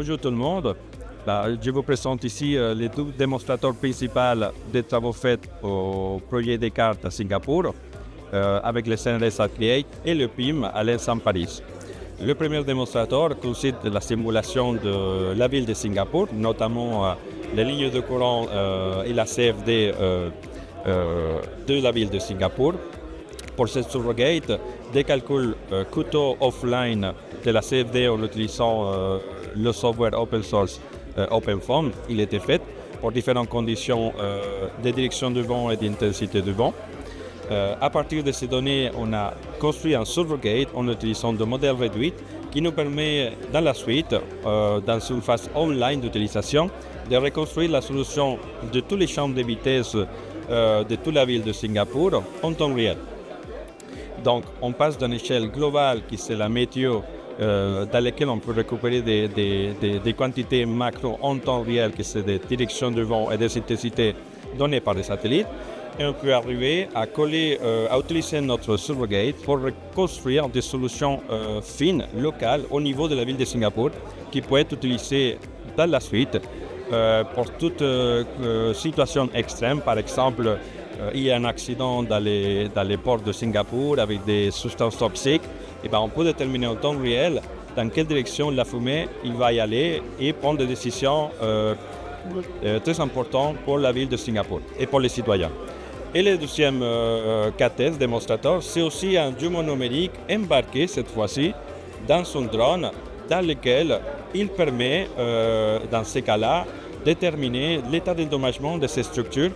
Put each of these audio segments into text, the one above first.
Bonjour tout le monde. Je vous présente ici les deux démonstrateurs principaux des travaux faits au projet Descartes à Singapour avec le CNRS Create et le PIM à l'ENSAM Paris. Le premier démonstrateur consiste de la simulation de la ville de Singapour, notamment les lignes de courant et la CFD de la ville de Singapour. Pour cette surrogate, des calculs coûteux offline de la CFD en utilisant le software open source OpenFOAM, il était fait pour différentes conditions de direction du vent et d'intensité du vent. À partir de ces données, on a construit un surrogate en utilisant des modèles réduits qui nous permet dans la suite, dans une phase online d'utilisation, de reconstruire la solution de tous les champs de vitesse de toute la ville de Singapour en temps réel. Donc, on passe d'une échelle globale qui c'est la météo, dans laquelle on peut récupérer des quantités macro en temps réel, qui c'est des directions de vent et des intensités données par les satellites. Et on peut arriver à utiliser notre surrogate pour reconstruire des solutions fines, locales, au niveau de la ville de Singapour, qui peut être utilisées dans la suite pour toute situation extrême. Par exemple, il y a un accident dans les ports de Singapour avec des substances toxiques, et on peut déterminer en temps réel dans quelle direction la fumée il va y aller et prendre des décisions très importantes pour la ville de Singapour et pour les citoyens. Et le deuxième cas test démonstrateur, c'est aussi un jumeau numérique embarqué cette fois-ci dans son drone, dans lequel il permet, dans ces cas-là, déterminer l'état d'endommagement de ces structures.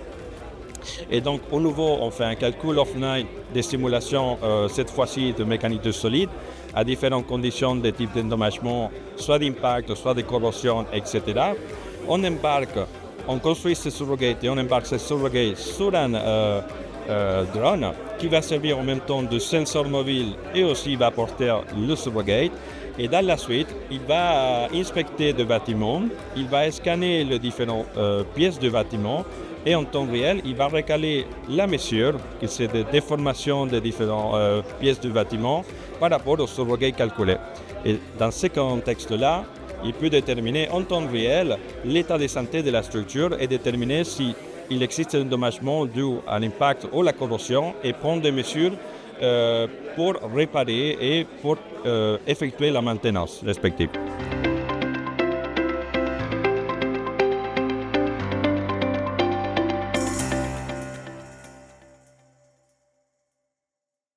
Et donc, au nouveau, on fait un calcul offline des simulations, cette fois-ci de mécanique de solide, à différentes conditions de type d'endommagement, soit d'impact, soit de corrosion, etc. On construit ce surrogate et on embarque ce surrogate sur un drone qui va servir en même temps de sensor mobile et aussi va porter le surrogate. Et dans la suite, il va inspecter le bâtiment, il va scanner les différentes pièces du bâtiment et en temps réel, il va recaler la mesure, qui c'est des déformations des différentes pièces du bâtiment par rapport au surrogate calculé. Et dans ce contexte-là, il peut déterminer en temps réel l'état de santé de la structure et déterminer s'il existe un endommagement dû à l'impact ou la corrosion et prendre des mesures pour réparer et pour effectuer la maintenance respective.